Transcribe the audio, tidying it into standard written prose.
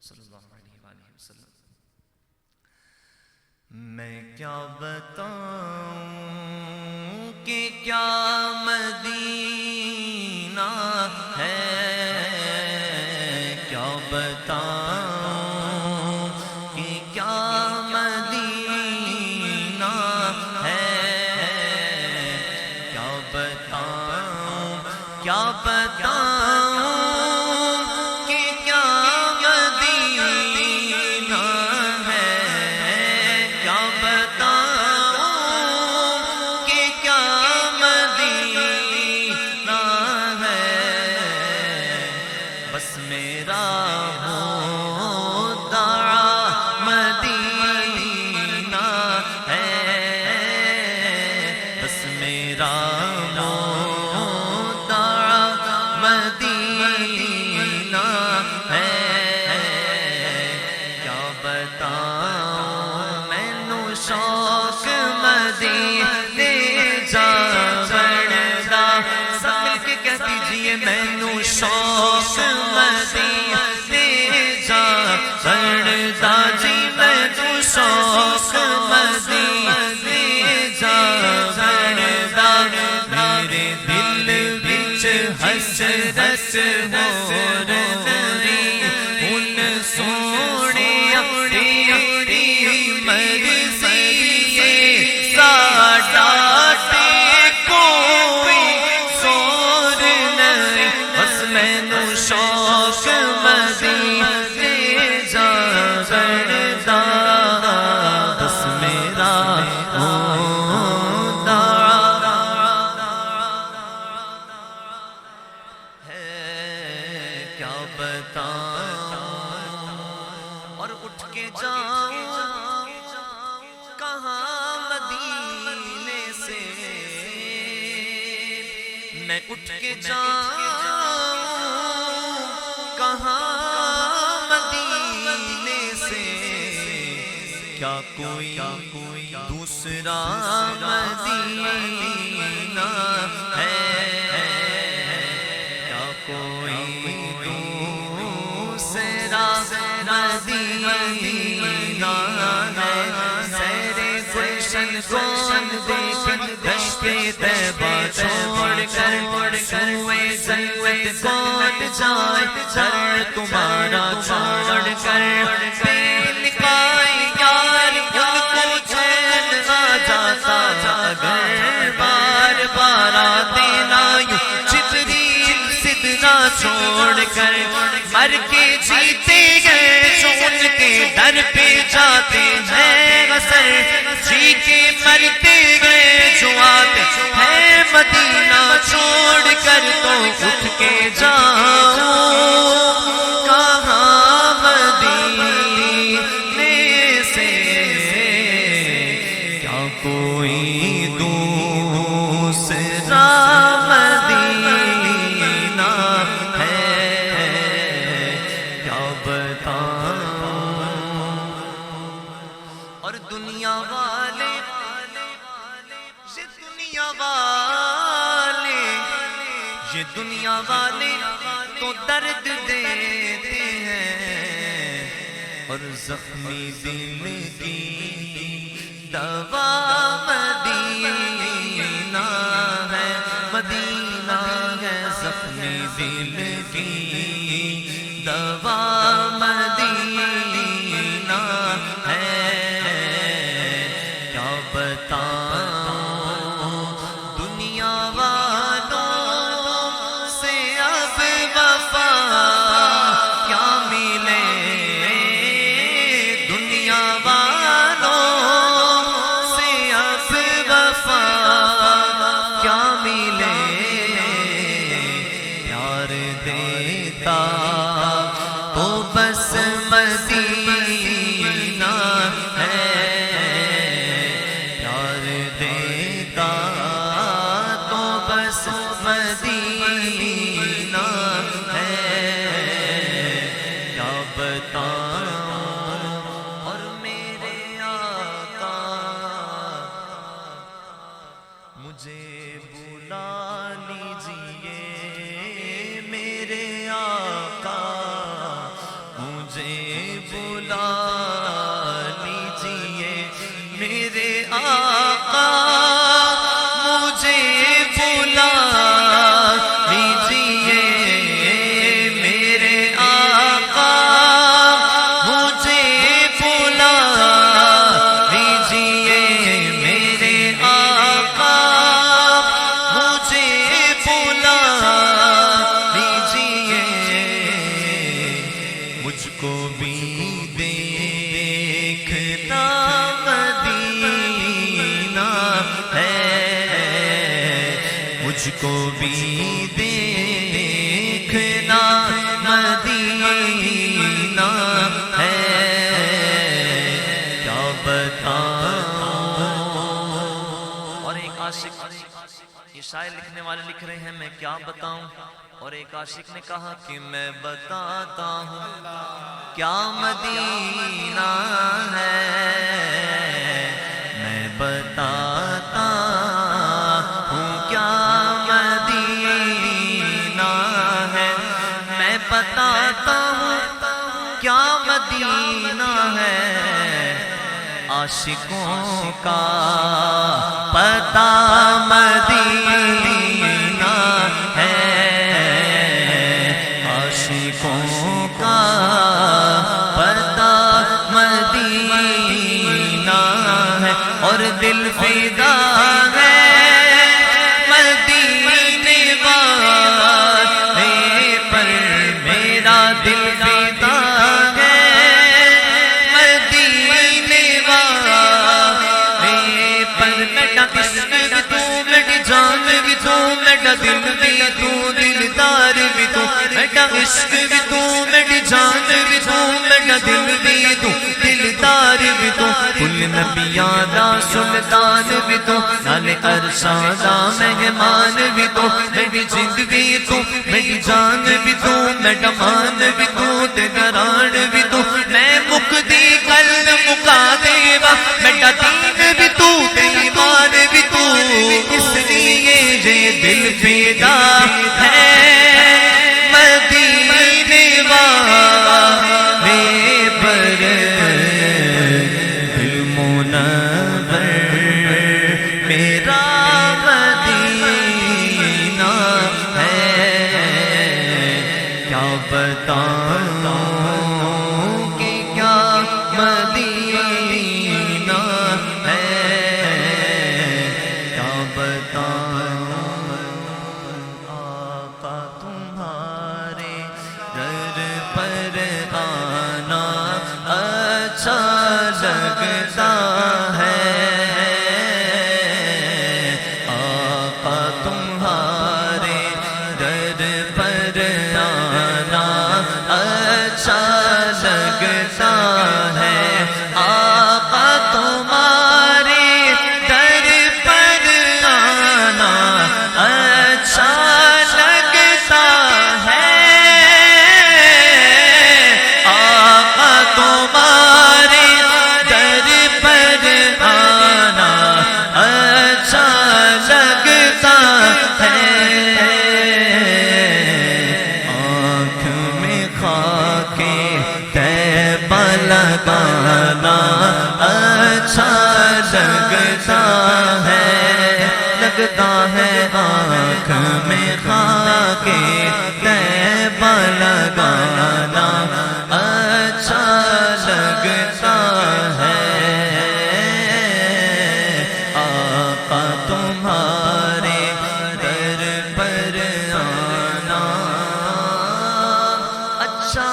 صلی اللہ علیہ وآلہ وسلم۔ میں کیا بتاؤں کہ کیا مدینہ ہے، کیا بتاؤں کہ کیا مدینہ ہے، کیا بتاؤں کیا بتاؤں کہ کیا مدینہ ہے، کیا بتاؤں کہ کیا مدینہ ہے، بس میرا مدعا مدینہ ہے، بس میرا مدینہ ہے، کیا بتاؤں مینو شوق مدینے جا بڑھدا، سب مل کے کہہ دیجئے مینو شوق مدینے جا بڑھدا، جی مینو شوق مدینے جا بڑھدا، میرے دل وچ حسرت ہو رہی ان سونیا تیری مرضی ساڈا تے کوئی سور نہیں، بس مینوں شوق مدینے جا بڑھدا، بس میرا کیا بتاؤں، اور اٹھ کے جاؤں کہاں مدینے سے، میں اٹھ کے جاؤں کہاں مدینے سے، کیا کوئی دوسرا مدینہ ہے، کوئی دوسرا مدینہ ہے، سیر گلشن کون دیکھے دشت طیبہ چھوڑ کر، سوئے جنت کون جائے سر تمہارا چھوڑ کر، بے لقائے یار ان کو چین آ جاتا اگر بار بار آتے نہ یوں چھوڑ کر، مر کے جیتے گئے جو ان کے در پہ جاتے ہیں غسل، جی کے مرتے گئے جو آتے ہیں مدینہ چھوڑ کر، تو اٹھ کے جاؤں کہاں مدینے سے، کیا کوئی دوسرا دنیا والے، یہ دنیا والے تو درد دیتے ہیں، اور زخمی دل کی دوا مدینہ ہے، مدینہ ہے، زخمی دل کی دوا مدینہ ہے، بتاؤں دنیا والوں سے اب وفا کیا ملے، دنیا والوں سے اب وفا کیا ملے، پیار دیتا تو بس مدینہ ہے، مدینہ ہے، کیا بتاؤں، اور میرے آقا مجھے بلا لیجئے، میرے آقا مجھے بلا لیجیے میرے آقا مجھے بلا لیجیے میرے آقا مجھے بلا لیجیے میرے آقا مجھے بلا لیجیے مجھ کو بھی دیکھنا مدینہ ہے مجھ کو بھی دیکھنا مدینہ ہے کیا بتاؤں اور ایک عاشق یہ شاعر لکھنے والے لکھ رہے ہیں میں کیا بتاؤں اور ایک عاشق نے کہا کہ میں بتاتا ہوں کیا مدینہ ہے میں بتاتا ہوں کیا مدینہ ہے میں بتاتا ہوں کیا مدینہ ہے عاشقوں کا پتہ مدینہ ہے عاشقوں کا پتہ مدینہ ہے اور دل فدا ہے مدینے والے پر میرا دل فدا ہے مدینے والے پر میرا عشق بھی تو میری جان بھی تو میرا دل بھی تو دلدار بھی تو میرا عشق بھی تو میری جان بھی تو میرا دل بھی تو دلدار بھی تو کل نبیاں دا سلطان بھی تو نال عرشاں دا مہمان بھی تو میری جند بھی تو میری جان بھی تو میرا مان بھی تو تیران بھی تو میں مقدی قلب مقا دیوا میرا دین بھی تو ایمان بھی تو اس لیے یہ دل فدا ہے مدینے والے پر دل منور میرا مدینہ ہے کیا بتاؤں کہ کیا مدینہ ہے کیا بتاؤں آقا تمہارے در پر آنا اچھا لگتا ہے آقا تمہارے در پر آنا اچھا لگتا ہے آقا تمہارے در پر آنا اچھا لگتا ہے آقا تمہارے در پر آنا اچھا لگتا ہے آنکھ میں خاک طیبہ لگانا اچھا لگتا ہے آنکھ میں خاک طیبہ لگانا اچھا لگتا ہے آقا تمہارے در پر آنا اچھا